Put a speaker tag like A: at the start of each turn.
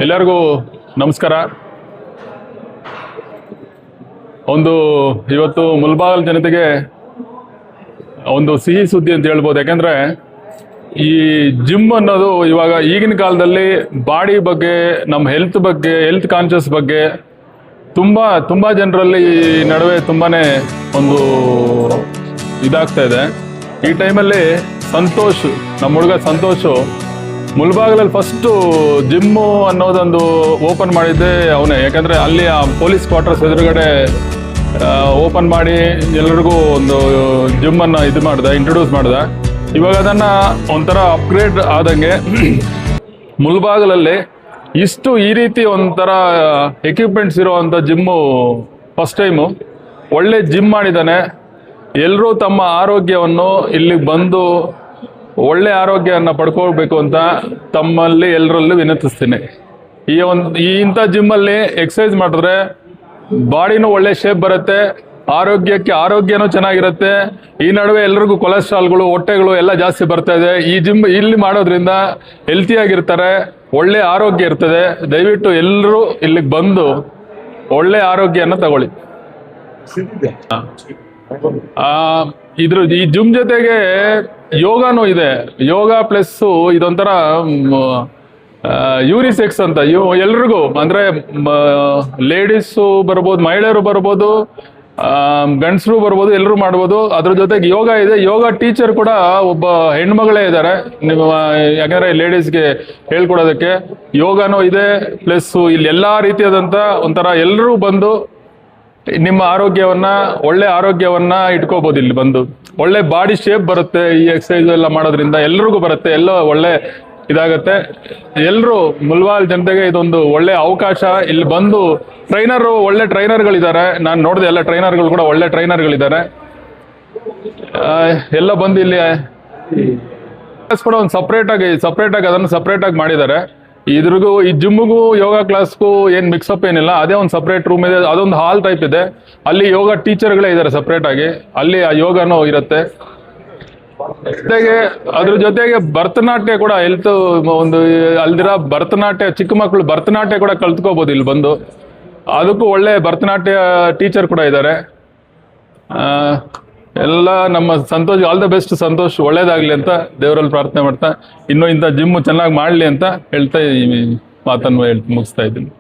A: ಎಲ್ಲರಿಗೂ ನಮಸ್ಕಾರ. ಇವತ್ತು ಮುಲ್ಬಾಗಲ್ ಜನತೆಗೆ ಒಂದು ಸಿಹಿ ಸುದ್ದಿ ಅಂತ ಹೇಳ್ಬೋದು. ಯಾಕೆಂದರೆ ಈ ಜಿಮ್ ಅನ್ನೋದು ಇವಾಗ ಈಗಿನ ಕಾಲದಲ್ಲಿ ಬಾಡಿ ಬಗ್ಗೆ, ನಮ್ಮ ಹೆಲ್ತ್ ಕಾನ್ಷಿಯಸ್ ಬಗ್ಗೆ ತುಂಬ ಜನರಲ್ಲಿ ಈ ನಡುವೆ ತುಂಬಾ ಒಂದು ಇದಾಗ್ತಾ ಇದೆ. ಈ ಟೈಮಲ್ಲಿ ಸಂತೋಷ್, ನಮ್ಮ ಹುಡುಗ ಸಂತೋಷು ಮುಲ್ಬಾಗಲಲ್ಲಿ ಫಸ್ಟು ಜಿಮ್ಮು ಅನ್ನೋದೊಂದು ಓಪನ್ ಮಾಡಿದ್ದೆ ಅವನೇ. ಯಾಕಂದರೆ ಅಲ್ಲಿ ಆ ಪೊಲೀಸ್ ಕ್ವಾರ್ಟರ್ಸ್ ಎದುರುಗಡೆ ಓಪನ್ ಮಾಡಿ ಎಲ್ಲರಿಗೂ ಒಂದು ಜಿಮ್ಮನ್ನು ಇಂಟ್ರೊಡ್ಯೂಸ್ ಮಾಡ್ದೆ. ಇವಾಗ ಅದನ್ನು ಒಂಥರ ಅಪ್ಗ್ರೇಡ್ ಆದಂಗೆ ಮುಲ್ಬಾಗಲಲ್ಲಿ ಈ ರೀತಿ ಒಂಥರ ಎಕ್ವಿಪ್ಮೆಂಟ್ಸ್ ಇರೋವಂಥ ಜಿಮ್ಮು ಫಸ್ಟ್ ಟೈಮು ಒಳ್ಳೆ ಜಿಮ್ ಮಾಡಿದ್ದಾನೆ. ಎಲ್ಲರೂ ತಮ್ಮ ಆರೋಗ್ಯವನ್ನು ಇಲ್ಲಿಗೆ ಬಂದು ಒಳ್ಳೆ ಆರೋಗ್ಯವನ್ನು ಪಡ್ಕೊಳ್ಬೇಕು ಅಂತ ತಮ್ಮಲ್ಲಿ ಎಲ್ಲರಲ್ಲೂ ವಿನಂತಿಸ್ತೀನಿ. ಇಂಥ ಜಿಮ್ಮಲ್ಲಿ ಎಕ್ಸಸೈಸ್ ಮಾಡಿದ್ರೆ ಬಾಡಿನೂ ಒಳ್ಳೆ ಶೇಪ್ ಬರುತ್ತೆ, ಆರೋಗ್ಯನೂ ಚೆನ್ನಾಗಿರುತ್ತೆ. ಈ ನಡುವೆ ಎಲ್ರಿಗೂ ಕೊಲೆಸ್ಟ್ರಾಲ್ಗಳು, ಹೊಟ್ಟೆಗಳು ಎಲ್ಲ ಜಾಸ್ತಿ ಬರ್ತಾ ಇದೆ. ಈ ಜಿಮ್ ಇಲ್ಲಿ ಮಾಡೋದ್ರಿಂದ ಹೆಲ್ತಿಯಾಗಿರ್ತಾರೆ, ಒಳ್ಳೆ ಆರೋಗ್ಯ ಇರ್ತದೆ. ದಯವಿಟ್ಟು ಎಲ್ಲರೂ ಇಲ್ಲಿಗೆ ಬಂದು ಒಳ್ಳೆ ಆರೋಗ್ಯನ ತಗೊಳ್ಳಿ. ಈ ಜಿಮ್ ಜೊತೆಗೆ ಯೋಗಾನೂ ಇದೆ. ಯೋಗ ಪ್ಲಸ್ ಇದೊಂಥರ ಯೂನಿಸೆಕ್ಸ್ ಅಂತ ಎಲ್ರಿಗೂ, ಅಂದರೆ ಲೇಡೀಸು ಬರ್ಬೋದು, ಮಹಿಳೆಯರು ಬರ್ಬೋದು, ಗಂಡಸರು ಬರ್ಬೋದು, ಎಲ್ಲರೂ ಮಾಡ್ಬೋದು. ಅದ್ರ ಜೊತೆಗೆ ಯೋಗ ಇದೆ. ಯೋಗ ಟೀಚರ್ ಕೂಡ ಒಬ್ಬ ಹೆಣ್ಮಗಳೇ ಇದ್ದಾರೆ ಯಾಕಂದರೆ ಲೇಡೀಸ್ಗೆ ಹೇಳ್ಕೊಡೋದಕ್ಕೆ. ಯೋಗನೂ ಇದೆ. ಪ್ಲಸ್ ಇಲ್ಲಿ ಎಲ್ಲ ರೀತಿಯಾದಂಥ ಒಂಥರ ಎಲ್ಲರೂ ಬಂದು ನಿಮ್ಮ ಒಳ್ಳೆ ಆರೋಗ್ಯವನ್ನ ಇಟ್ಕೋಬಹುದು. ಇಲ್ಲಿ ಬಂದು ಒಳ್ಳೆ ಬಾಡಿ ಶೇಪ್ ಬರುತ್ತೆ. ಈ ಎಕ್ಸಸೈಸ್ ಎಲ್ಲ ಮಾಡೋದ್ರಿಂದ ಎಲ್ರಿಗೂ ಬರುತ್ತೆ, ಎಲ್ಲ ಒಳ್ಳೆ ಇದಾಗತ್ತೆ. ಎಲ್ಲರೂ ಮುಲ್ಬಾಗಲ್ ಜನತೆಗೆ ಇದೊಂದು ಒಳ್ಳೆ ಅವಕಾಶ. ಇಲ್ಲಿ ಬಂದು ಒಳ್ಳೆ ಟ್ರೈನರ್ಗಳಿದ್ದಾರೆ. ನಾನು ನೋಡಿದೆ, ಎಲ್ಲ ಟ್ರೈನರ್ಗಳು ಕೂಡ ಒಳ್ಳೆ ಟ್ರೈನರ್ಗಳಿದ್ದಾರೆ. ಎಲ್ಲ ಬಂದು ಇಲ್ಲಿ ಕೂಡ ಒಂದು ಸಪ್ರೇಟಾಗಿ ಅದನ್ನು ಸಪ್ರೇಟಾಗಿ ಮಾಡಿದ್ದಾರೆ. ಇದ್ರಿಗೂ ಈ ಜಿಮ್ಮಿಗೂ ಯೋಗ ಕ್ಲಾಸ್ಗೂ ಏನು ಮಿಕ್ಸಪ್ ಏನಿಲ್ಲ. ಅದೇ ಒಂದು ಸಪ್ರೇಟ್ ರೂಮ್ ಇದೆ, ಅದೊಂದು ಹಾಲ್ ಟೈಪ್ ಇದೆ. ಅಲ್ಲಿ ಯೋಗ ಟೀಚರ್ಗಳೇ ಇದ್ದಾರೆ ಸಪ್ರೇಟಾಗಿ. ಅಲ್ಲಿ ಆ ಯೋಗನೂ ಇರುತ್ತೆ. ಅದ್ರ ಜೊತೆಗೆ ಭರತನಾಟ್ಯ ಕೂಡ ಭರತನಾಟ್ಯ, ಚಿಕ್ಕ ಮಕ್ಕಳು ಭರತನಾಟ್ಯ ಕೂಡ ಕಲ್ತ್ಕೋಬಹುದು ಇಲ್ಲಿ ಬಂದು. ಅದಕ್ಕೂ ಒಳ್ಳೆ ಭರತನಾಟ್ಯ ಟೀಚರ್ ಕೂಡ ಇದ್ದಾರೆ. ಎಲ್ಲ ನಮ್ಮ Santosh, all the best Santosh, ಒಳ್ಳೇದಾಗ್ಲಿ ಅಂತ ದೇವರಲ್ಲಿ ಪ್ರಾರ್ಥನೆ ಮಾಡ್ತಾ, ಇನ್ನೂ ಇಂಥ ಜಿಮ್ಮು ಚೆನ್ನಾಗಿ ಮಾಡಲಿ ಅಂತ ಹೇಳ್ತಾ ಈ ಮಾತನ್ನು ಮುಗಿಸ್ತಾ ಇದ್ದೀನಿ.